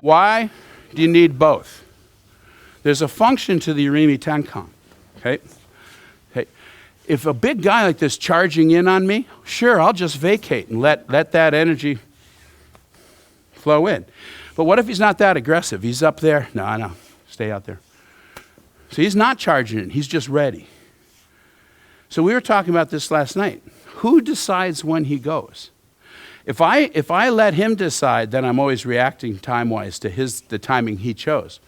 Why do you need both? There's a function to the Urimi Tenkan, okay? If a big guy like this charging in on me, sure, I'll just vacate and let that energy flow in. But what if he's not that aggressive? He's up there. No, stay out there. So he's not charging in. He's just ready. So we were talking about this last night. Who decides when he goes? If I let him decide, then I'm always reacting time-wise to the timing he chose.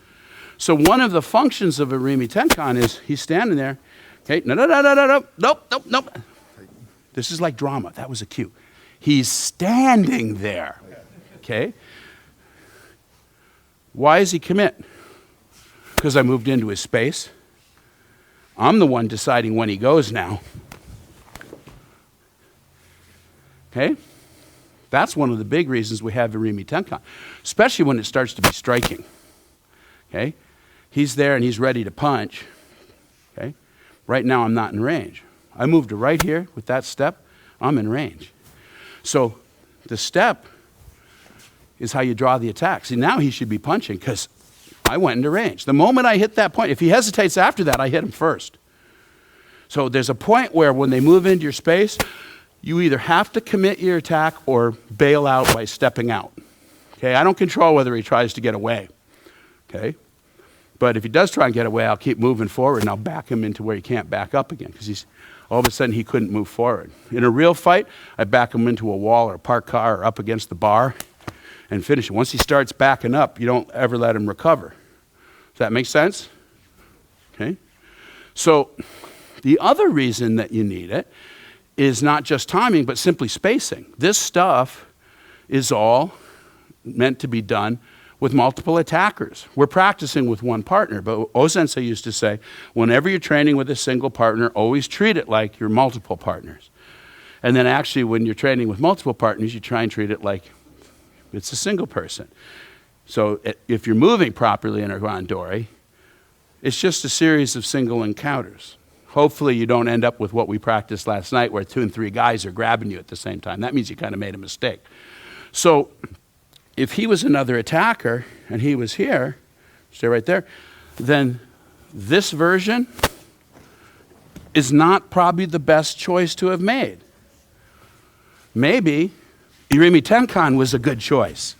So one of the functions of a Urimi Tenkan is he's standing there. Okay, nope. This is like drama. That was a cue. He's standing there. Okay? Why does he commit? Because I moved into his space. I'm the one deciding when he goes now. Okay? That's one of the big reasons we have Urimi Tenkan, especially when it starts to be striking. Okay? He's there and he's ready to punch. Okay? Right now I'm not in range. I moved to right here with that step, I'm in range. So the step is how you draw the attack. See, now he should be punching because I went into range. The moment I hit that point, if he hesitates after that, I hit him first. So there's a point where when they move into your space, you either have to commit your attack or bail out by stepping out. Okay, I don't control whether he tries to get away. Okay? But if he does try and get away, I'll keep moving forward and I'll back him into where he can't back up again because all of a sudden he couldn't move forward. In a real fight, I back him into a wall or a parked car or up against the bar and finish it. Once he starts backing up, you don't ever let him recover. Does that make sense? Okay? So the other reason that you need it is not just timing, but simply spacing. This stuff is all meant to be done with multiple attackers. We're practicing with one partner, but O-sensei used to say, whenever you're training with a single partner, always treat it like you're multiple partners. And then actually when you're training with multiple partners, you try and treat it like it's a single person. So if you're moving properly in a randori, it's just a series of single encounters. Hopefully you don't end up with what we practiced last night where 2 and 3 guys are grabbing you at the same time. That means you kind of made a mistake. So if he was another attacker and he was here, stay right there, then this version is not probably the best choice to have made. Maybe Urimi Tenkan was a good choice.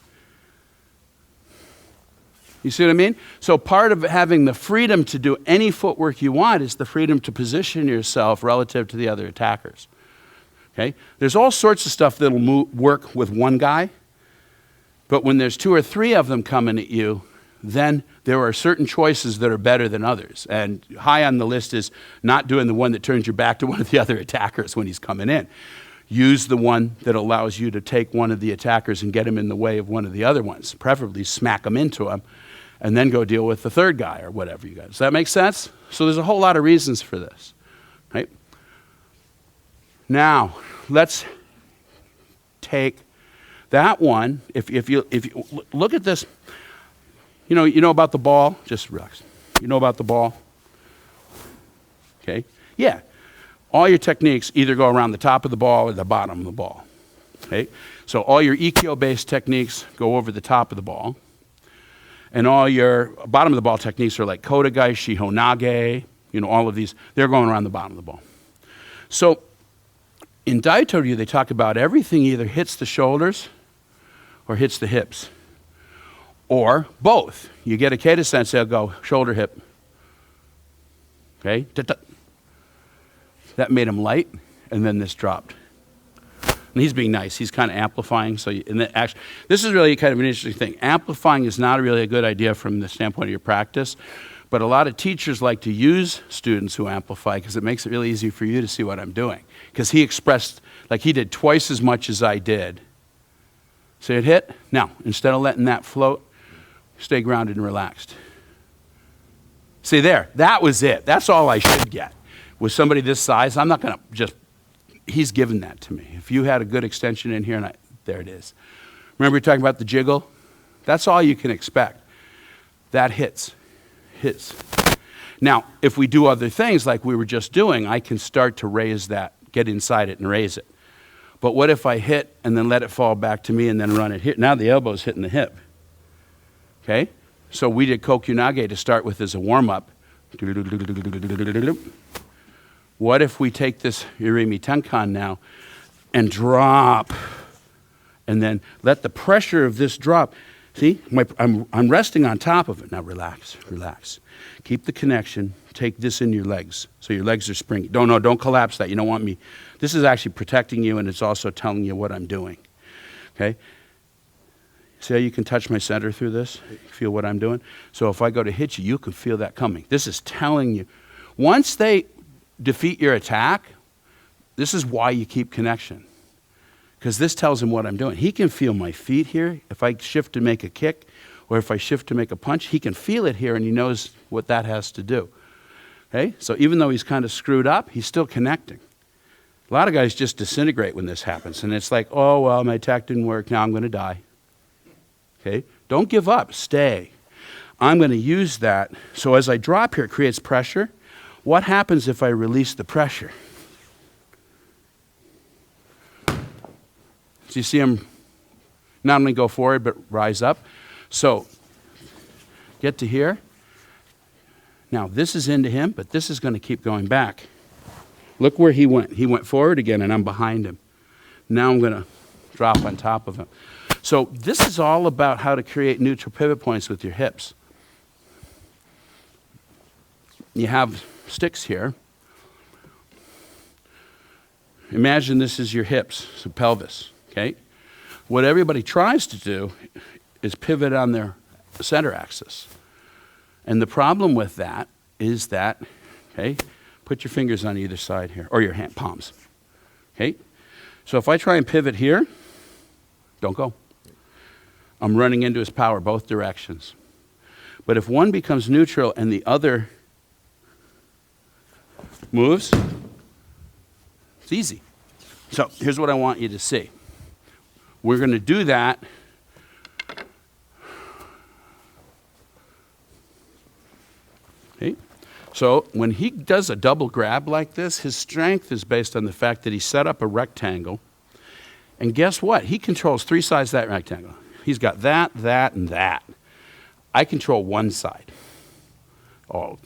You see what I mean? So part of having the freedom to do any footwork you want is the freedom to position yourself relative to the other attackers. Okay? There's all sorts of stuff that'll work with one guy, but when there's 2 or 3 of them coming at you, then there are certain choices that are better than others. And high on the list is not doing the one that turns your back to one of the other attackers when he's coming in. Use the one that allows you to take one of the attackers and get him in the way of one of the other ones. Preferably smack him into him, and then go deal with the third guy or whatever you got. Does that make sense? So there's a whole lot of reasons for this. Right? Now, let's take that one. If you look at this, you know about the ball? Just relax. You know about the ball? Okay? Yeah. All your techniques either go around the top of the ball or the bottom of the ball. Okay? So all your Ikkyo-based techniques go over the top of the ball. And all your bottom of the ball techniques are like Kodagai, Shihonage, all of these, they're going around the bottom of the ball. So in Daito-ryu, they talk about everything either hits the shoulders or hits the hips. Or both. You get a Keita sensei, go shoulder, hip. Okay? That made him light, and then this dropped. And he's being nice. He's kind of amplifying. So, this is really kind of an interesting thing. Amplifying is not really a good idea from the standpoint of your practice, but a lot of teachers like to use students who amplify because it makes it really easy for you to see what I'm doing. Because he expressed, like he did twice as much as I did. See it hit? Now, instead of letting that float, stay grounded and relaxed. See there, that was it. That's all I should get. With somebody this size, I'm not going to just, he's given that to me. If you had a good extension in here, and there it is. Remember you're talking about the jiggle? That's all you can expect. That hits. Now, if we do other things like we were just doing, I can start to raise that, get inside it and raise it. But what if I hit and then let it fall back to me and then run it here? Now the elbow's hitting the hip. Okay? So we did Kokyunage to start with as a warm-up. What if we take this Irimi Tenkan now and drop, and then let the pressure of this drop. See, I'm resting on top of it. Now relax, relax. Keep the connection. Take this in your legs, so your legs are springy. Don't collapse that. You don't want me. This is actually protecting you, and it's also telling you what I'm doing. Okay? See how you can touch my center through this? Feel what I'm doing? So if I go to hit you, you can feel that coming. This is telling you. Once they defeat your attack, this is why you keep connection. Because this tells him what I'm doing. He can feel my feet here. If I shift to make a kick, or if I shift to make a punch, he can feel it here, and he knows what that has to do. Okay? So even though he's kind of screwed up, he's still connecting. A lot of guys just disintegrate when this happens, and it's like, oh, well, my attack didn't work, now I'm going to die. Okay? Don't give up. Stay. I'm going to use that. So as I drop here, it creates pressure. What happens if I release the pressure? So you see him not only go forward, but rise up. So get to here. Now, this is into him, but this is going to keep going back. Look where he went. He went forward again, and I'm behind him. Now I'm going to drop on top of him. So this is all about how to create neutral pivot points with your hips. You have sticks here. Imagine this is your hips, so pelvis, okay? What everybody tries to do is pivot on their center axis. And the problem with that is that, okay, put your fingers on either side here, or your hand palms, okay? So if I try and pivot here, don't go. I'm running into his power both directions. But if one becomes neutral and the other moves, it's easy. So here's what I want you to see. We're going to do that. Okay. So when he does a double grab like this, his strength is based on the fact that he set up a rectangle. And guess what? He controls three sides of that rectangle. He's got that, that, and that. I control one side. Oh.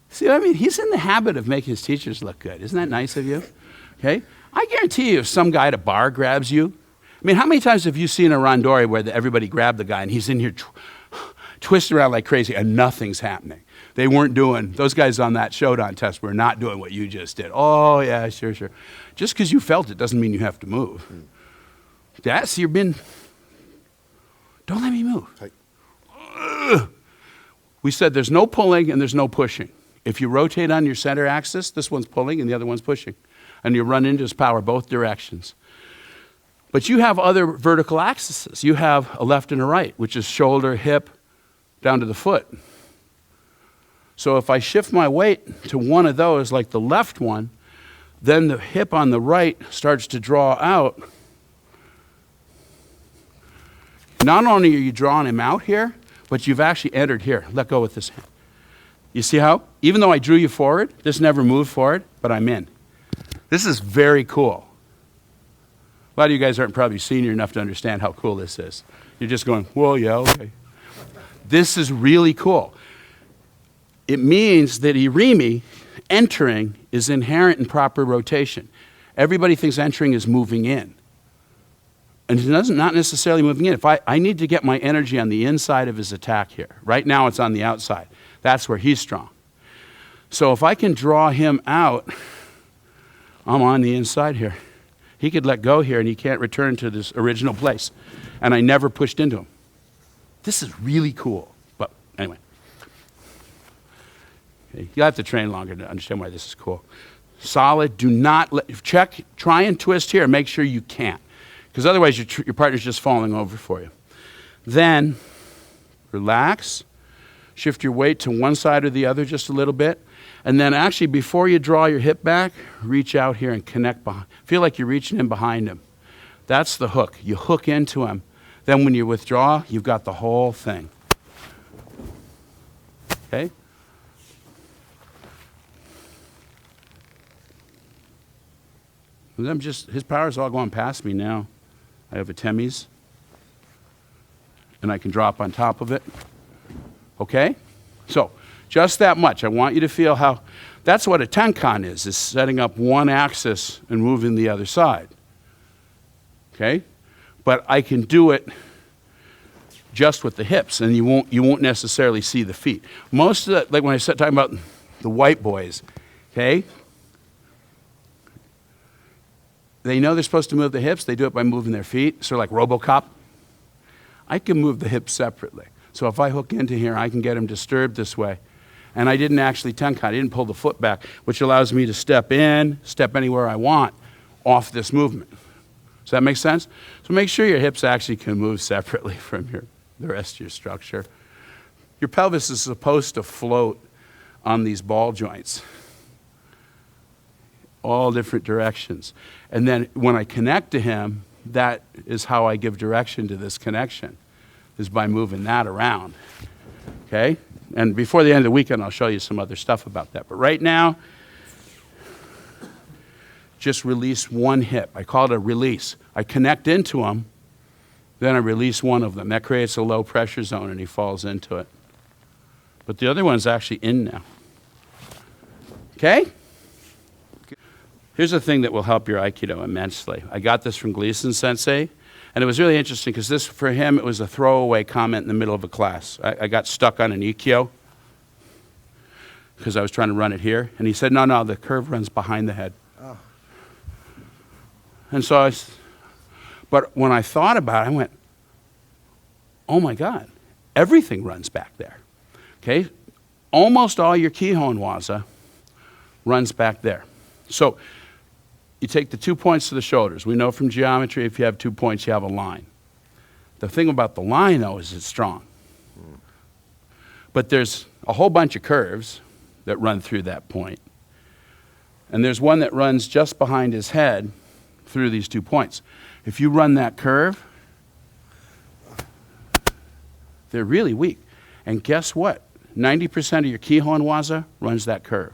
See what I mean? He's in the habit of making his teachers look good. Isn't that nice of you? Okay? I guarantee you if some guy at a bar grabs you, I mean, how many times have you seen a randori where everybody grabbed the guy and he's in here twisting around like crazy and nothing's happening? They weren't doing, those guys on that Shodan test were not doing what you just did. Oh, yeah, sure, sure. Just because you felt it doesn't mean you have to move. That's, you've been, don't let me move. We said there's no pulling and there's no pushing. If you rotate on your center axis, this one's pulling and the other one's pushing. And you run into his power both directions. But you have other vertical axes. You have a left and a right, which is shoulder, hip, down to the foot. So if I shift my weight to one of those, like the left one, then the hip on the right starts to draw out. Not only are you drawing him out here, but you've actually entered here. Let go with this hand. You see how? Even though I drew you forward, this never moved forward, but I'm in. This is very cool. A lot of you guys aren't probably senior enough to understand how cool this is. You're just going, whoa, yeah, okay. This is really cool. It means that Irimi, entering, is inherent in proper rotation. Everybody thinks entering is moving in. And it's not necessarily moving in. If I need to get my energy on the inside of his attack here. Right now it's on the outside. That's where he's strong. So if I can draw him out, I'm on the inside here. He could let go here and he can't return to this original place. And I never pushed into him. This is really cool. But anyway. Okay. You'll have to train longer to understand why this is cool. Solid, do not check, try and twist here and make sure you can't. Because otherwise your partner's just falling over for you. Then relax, shift your weight to one side or the other just a little bit. And then actually before you draw your hip back, reach out here and connect behind. Feel like you're reaching in behind him. That's the hook. You hook into him. Then when you withdraw, you've got the whole thing. Okay? His power's all going past me now. I have a Temis. and I can drop on top of it. Okay? So, just that much. I want you to feel how, that's what a tenkan is setting up one axis and moving the other side. Okay? But I can do it just with the hips, and you won't necessarily see the feet. Most of the, like when I start talking about the white boys, okay? They know they're supposed to move the hips. They do it by moving their feet, sort of like RoboCop. I can move the hips separately. So if I hook into here, I can get them disturbed this way. And I didn't actually tenkan. I didn't pull the foot back, which allows me to step in, step anywhere I want off this movement. Does that make sense? So make sure your hips actually can move separately from the rest of your structure. Your pelvis is supposed to float on these ball joints, all different directions. And then when I connect to him, that is how I give direction to this connection, is by moving that around. Okay? And before the end of the weekend, I'll show you some other stuff about that. But right now, just release one hip. I call it a release. I connect into him, then I release one of them. That creates a low pressure zone and he falls into it. But the other one's actually in now. Okay? Here's a thing that will help your Aikido immensely. I got this from Gleason Sensei, and it was really interesting because this, for him, it was a throwaway comment in the middle of a class. I got stuck on an Ikkyo because I was trying to run it here, and he said, no, the curve runs behind the head. Oh. And so but when I thought about it, I went, oh my God, everything runs back there. Okay? Almost all your Kihon Waza runs back there. So you take the 2 points to the shoulders. We know from geometry, if you have 2 points, you have a line. The thing about the line, though, is it's strong. But there's a whole bunch of curves that run through that point. And there's one that runs just behind his head through these 2 points. If you run that curve, they're really weak. And guess what? 90% of your Kihon Waza runs that curve.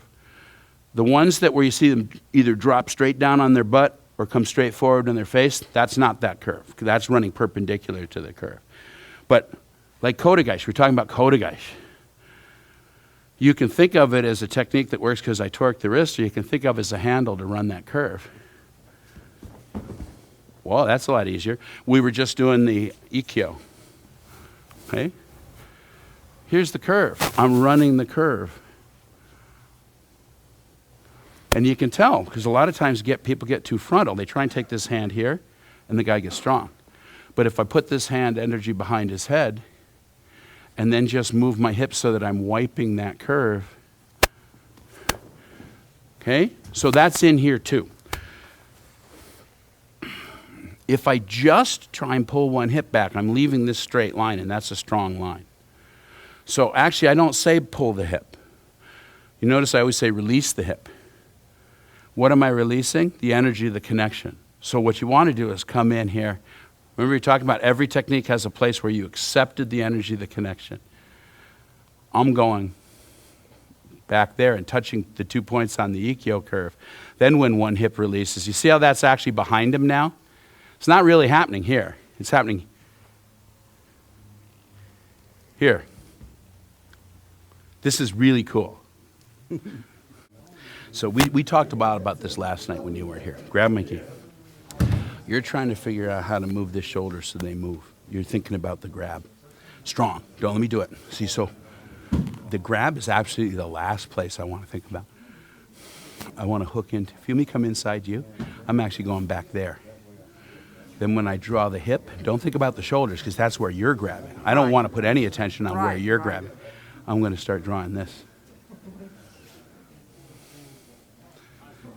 The ones that where you see them either drop straight down on their butt or come straight forward in their face, that's not that curve. That's running perpendicular to the curve. But like Kotegaeshi, we're talking about Kotegaeshi. You can think of it as a technique that works because I torque the wrist, or you can think of it as a handle to run that curve. Well, that's a lot easier. We were just doing the Ikkyo. Okay? Here's the curve. I'm running the curve. And you can tell, because a lot of times people get too frontal. They try and take this hand here, and the guy gets strong. But if I put this hand energy behind his head, and then just move my hips so that I'm wiping that curve, okay? So that's in here too. If I just try and pull one hip back, I'm leaving this straight line, and that's a strong line. So actually, I don't say pull the hip. You notice I always say release the hip. What am I releasing? The energy of the connection. So what you want to do is come in here. Remember you're talking about every technique has a place where you accepted the energy of the connection. I'm going back there and touching the 2 points on the Ikkyo curve. Then when one hip releases, you see how that's actually behind him now? It's not really happening here. It's happening here. This is really cool. So we talked about this last night when you were here. Grab my key. You're trying to figure out how to move this shoulder so they move. You're thinking about the grab. Strong. Don't let me do it. See, so the grab is absolutely the last place I want to think about. I want to hook into, feel me come inside you? I'm actually going back there. Then when I draw the hip, don't think about the shoulders because that's where you're grabbing. I don't want to put any attention on where you're grabbing. I'm going to start drawing this.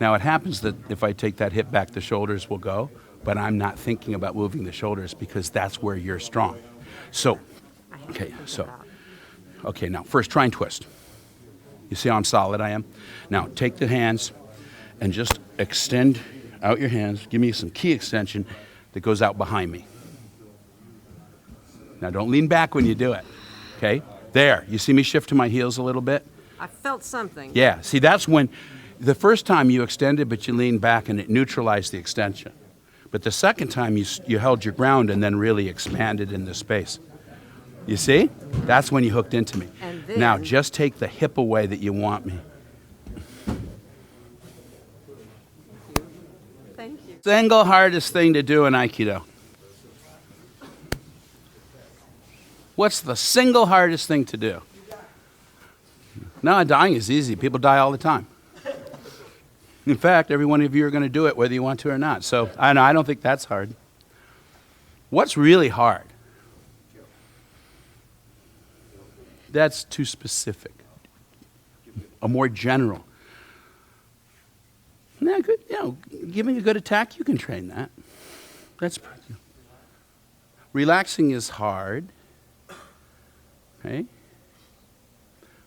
Now it happens that if I take that hip back, the shoulders will go, but I'm not thinking about moving the shoulders because that's where you're strong. So, okay, now first try and twist. You see how I'm solid I am? Now take the hands and just extend out your hands. Give me some key extension that goes out behind me. Now don't lean back when you do it, okay? There, you see me shift to my heels a little bit? I felt something. Yeah, see that's when, the first time you extended but you leaned back and it neutralized the extension. But the second time you held your ground and then really expanded in the space. You see? That's when you hooked into me. And then, Now, just take the hip away that you want me. thank you. Single hardest thing to do in Aikido. What's the single hardest thing to do? No, dying is easy. People die all the time. In fact, every one of you are going to do it whether you want to or not. So I don't think that's hard. What's really hard? That's too specific. A more general. Yeah, good. Giving a good attack, you can train that. Relaxing is hard. Okay?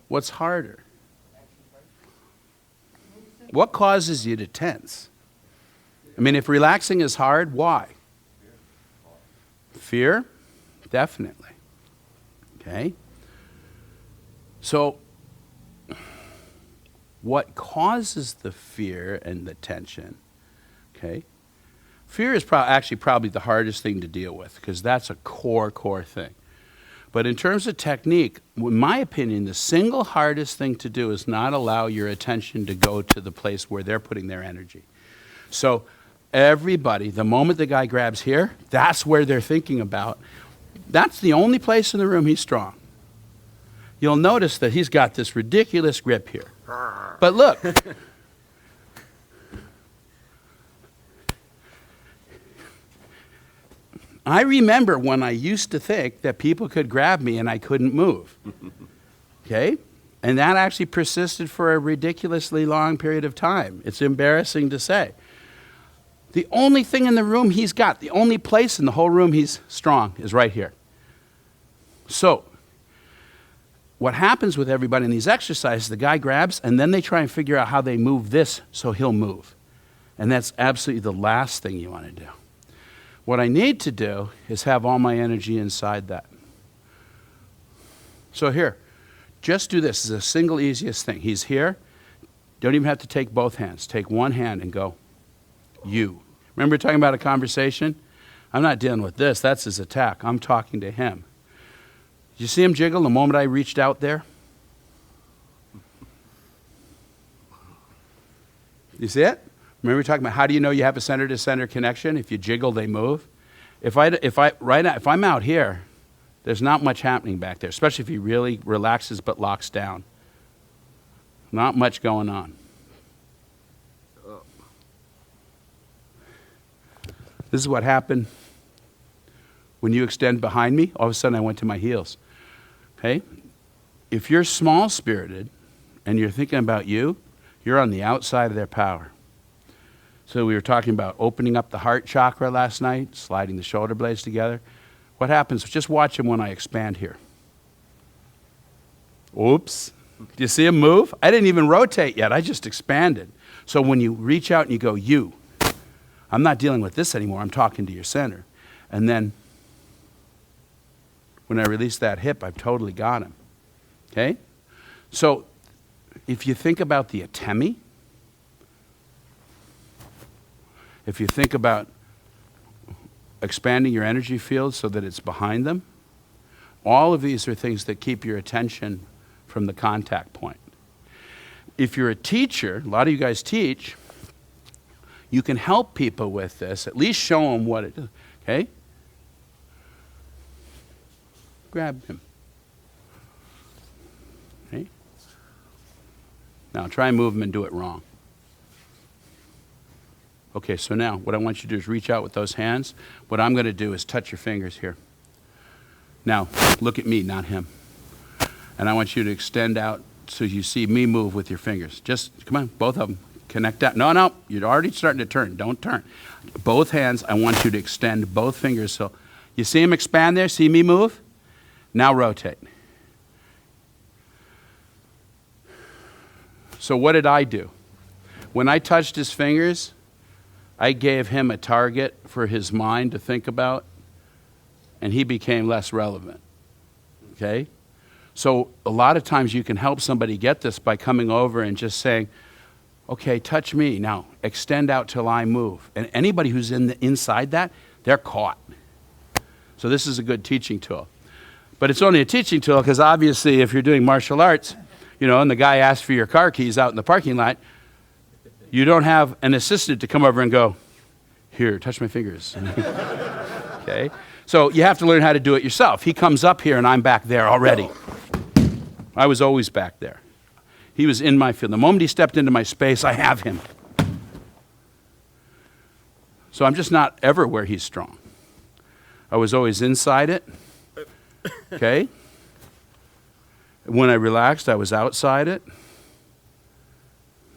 What's harder? What causes you to tense? I mean, if relaxing is hard, why? Fear? Definitely. Okay? So, what causes the fear and the tension? Okay? Fear is probably the hardest thing to deal with because that's a core thing. But in terms of technique, in my opinion, the single hardest thing to do is not allow your attention to go to the place where they're putting their energy. So everybody, the moment the guy grabs here, that's where they're thinking about. That's the only place in the room he's strong. You'll notice that he's got this ridiculous grip here. But look. I remember when I used to think that people could grab me and I couldn't move. Okay? And that actually persisted for a ridiculously long period of time. It's embarrassing to say. The only thing in the room he's got, the only place in the whole room he's strong is right here. So, what happens with everybody in these exercises, the guy grabs and then they try and figure out how they move this so he'll move. And that's absolutely the last thing you want to do. What I need to do is have all my energy inside that. So here, just do this. This is the single easiest thing. He's here. Don't even have to take both hands. Take one hand and go, you. Remember talking about a conversation? I'm not dealing with this. That's his attack. I'm talking to him. You see him jiggle the moment I reached out there? You see it? Remember we were talking about how do you know you have a center-to-center connection? If you jiggle, they move. If I'm out here, there's not much happening back there, especially if he really relaxes but locks down. Not much going on. This is what happened when you extend behind me. All of a sudden, I went to my heels. Okay? If you're small-spirited and you're thinking about you, you're on the outside of their power. So we were talking about opening up the heart chakra last night, sliding the shoulder blades together. What happens? Just watch him when I expand here. Oops. Do you see him move? I didn't even rotate yet. I just expanded. So when you reach out and you go, you, I'm not dealing with this anymore. I'm talking to your center. And then when I release that hip, I've totally got him. Okay? So if you think about the atemi, if you think about expanding your energy field so that it's behind them, all of these are things that keep your attention from the contact point. If you're a teacher, a lot of you guys teach, you can help people with this, at least show them what it is. Okay? Grab him. Okay? Now try and move him and do it wrong. Okay, so now what I want you to do is reach out with those hands. What I'm going to do is touch your fingers here. Now, look at me, not him. And I want you to extend out so you see me move with your fingers. Just, come on, both of them. Connect out. No, you're already starting to turn. Don't turn. Both hands, I want you to extend both fingers. So you see him expand there? See me move? Now rotate. So what did I do? When I touched his fingers, I gave him a target for his mind to think about, and he became less relevant. Okay? So a lot of times you can help somebody get this by coming over and just saying, okay, touch me. Now, extend out till I move. And anybody who's inside that, they're caught. So this is a good teaching tool. But it's only a teaching tool because obviously if you're doing martial arts, and the guy asks for your car keys out in the parking lot, you don't have an assistant to come over and go, here, touch my fingers. Okay? So you have to learn how to do it yourself. He comes up here and I'm back there already. I was always back there. He was in my field. The moment he stepped into my space, I have him. So I'm just not ever where he's strong. I was always inside it. Okay? When I relaxed, I was outside it.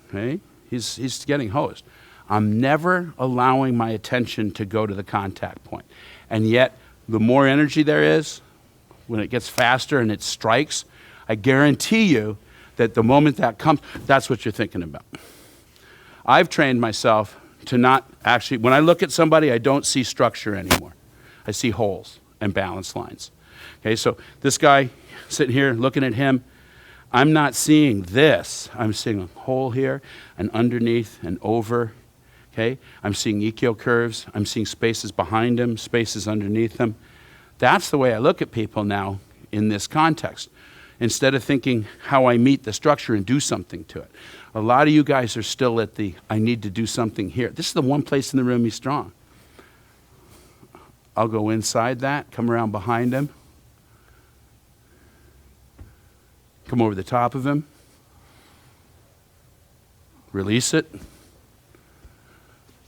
Okay? He's getting hosed. I'm never allowing my attention to go to the contact point. And yet, the more energy there is, when it gets faster and it strikes, I guarantee you that the moment that comes, that's what you're thinking about. I've trained myself to not actually, when I look at somebody, I don't see structure anymore. I see holes and balance lines. Okay, so this guy sitting here looking at him, I'm not seeing this. I'm seeing a hole here, and underneath, and over. Okay, I'm seeing Ikkyo curves. I'm seeing spaces behind him, spaces underneath him. That's the way I look at people now in this context, instead of thinking how I meet the structure and do something to it. A lot of you guys are still at the, I need to do something here. This is the one place in the room he's strong. I'll go inside that, come around behind him, come over the top of him, release it.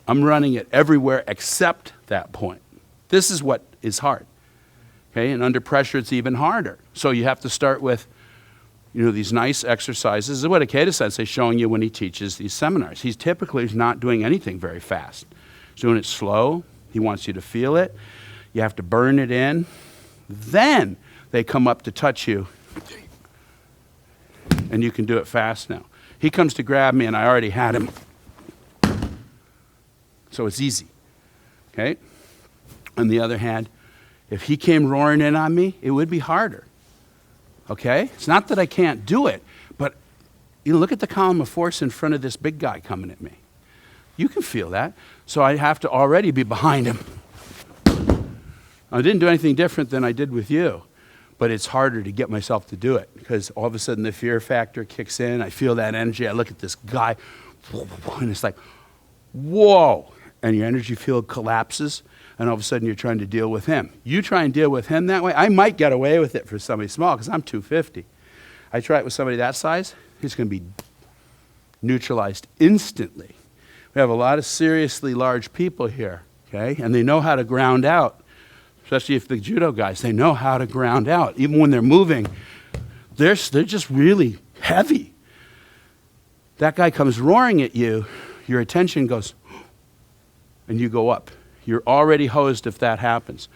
I'm running it everywhere except that point. This is what is hard. Okay, and under pressure it's even harder. So you have to start with, these nice exercises. This is what Aikido Sensei is showing you when he teaches these seminars. He's typically not doing anything very fast. He's doing it slow. He wants you to feel it. You have to burn it in. Then they come up to touch you. And you can do it fast now. He comes to grab me and I already had him. So it's easy. Okay? On the other hand, if he came roaring in on me, it would be harder. Okay? It's not that I can't do it, but look at the column of force in front of this big guy coming at me. You can feel that. So I have to already be behind him. I didn't do anything different than I did with you, but it's harder to get myself to do it because all of a sudden the fear factor kicks in. I feel that energy. I look at this guy, and it's like, whoa. And your energy field collapses, and all of a sudden you're trying to deal with him. You try and deal with him that way, I might get away with it for somebody small because I'm 250. I try it with somebody that size, he's going to be neutralized instantly. We have a lot of seriously large people here, okay? And they know how to ground out, especially if the judo guys, they know how to ground out. Even when they're moving, they're just really heavy. That guy comes roaring at you, your attention goes, and you go up. You're already hosed if that happens.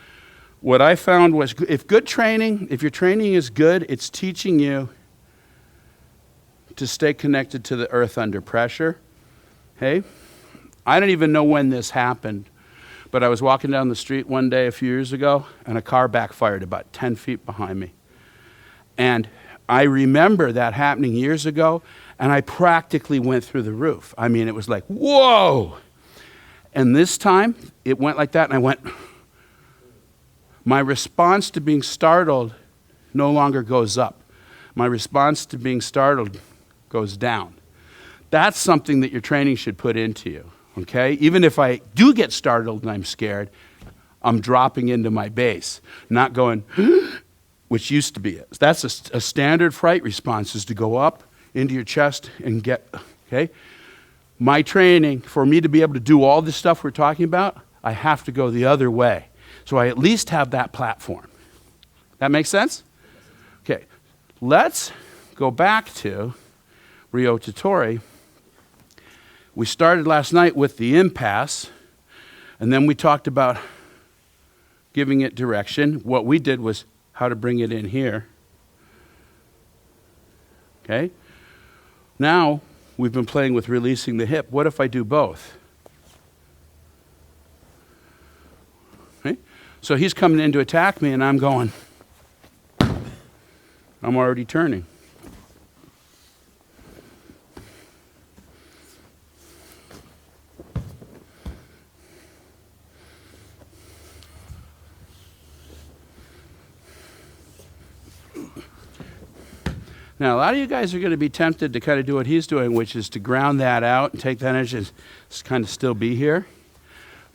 What I found was if your training is good, it's teaching you to stay connected to the earth under pressure. Hey, I don't even know when this happened, but I was walking down the street one day a few years ago, and a car backfired about 10 feet behind me. And I remember that happening years ago, and I practically went through the roof. I mean, it was like, whoa! And this time, it went like that, and I went, my response to being startled no longer goes up. My response to being startled goes down. That's something that your training should put into you, okay? Even if I do get startled and I'm scared, I'm dropping into my base, not going, which used to be it. That's a standard fright response, is to go up into your chest and get, okay? My training, for me to be able to do all this stuff we're talking about, I have to go the other way. So I at least have that platform. That makes sense? Okay, let's go back to Ryo Totori. We started last night with the impasse, and then we talked about giving it direction. What we did was how to bring it in here. Okay? Now, we've been playing with releasing the hip. What if I do both? Okay? So he's coming in to attack me, and I'm going. I'm already turning. Now, a lot of you guys are going to be tempted to kind of do what he's doing, which is to ground that out and take that energy and kind of still be here.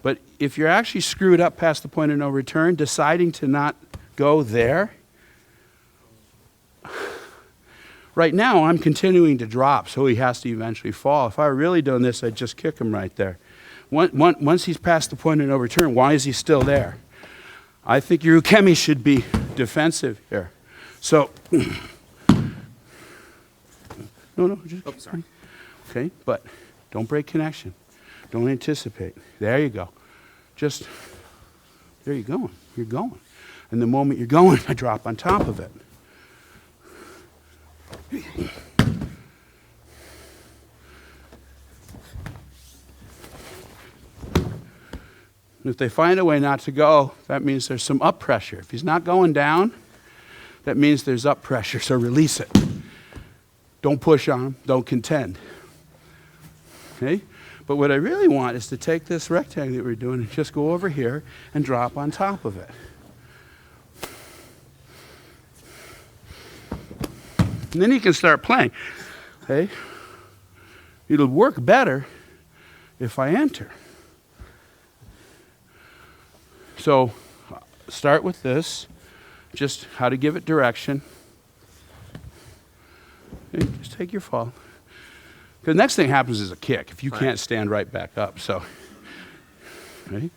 But if you're actually screwed up past the point of no return, deciding to not go there, right now I'm continuing to drop, so he has to eventually fall. If I were really doing this, I'd just kick him right there. Once he's past the point of no return, why is he still there? I think your ukemi should be defensive here. So... No, just sorry. Okay, but don't break connection. Don't anticipate. There you go. Just, there you're going. You're going. And the moment you're going, I drop on top of it. If they find a way not to go, that means there's some up pressure. If he's not going down, that means there's up pressure, so release it. Don't push on him. Don't contend. Okay? But what I really want is to take this rectangle that we're doing and just go over here and drop on top of it. And then you can start playing. Okay? It'll work better if I enter. So start with this, just how to give it direction. Okay, just take your fall. The next thing happens is a kick if you can't stand right back up. So, okay?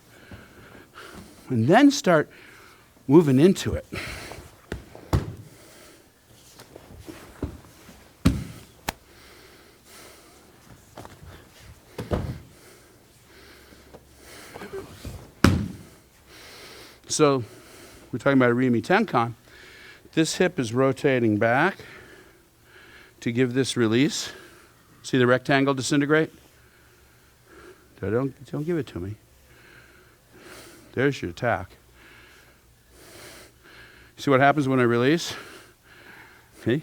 And then start moving into it. So, we're talking about a Rimi Tenkan. This hip is rotating back to give this release. See the rectangle disintegrate? Don't give it to me. There's your attack. See what happens when I release? Okay.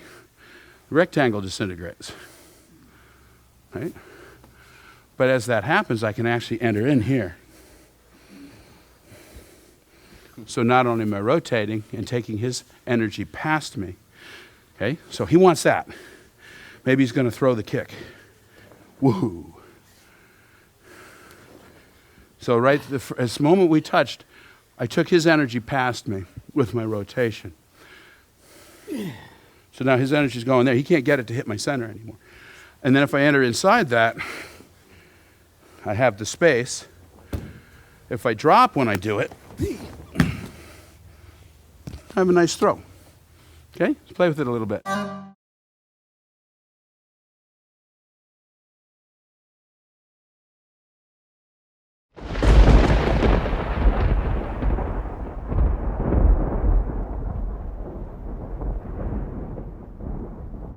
The rectangle disintegrates. Right? But as that happens, I can actually enter in here. So not only am I rotating and taking his energy past me, okay? So he wants that. Maybe he's going to throw the kick. Woohoo. So right at the moment we touched, I took his energy past me with my rotation. So now his energy's going there. He can't get it to hit my center anymore. And then if I enter inside that, I have the space. If I drop when I do it, I have a nice throw. Okay? Let's play with it a little bit.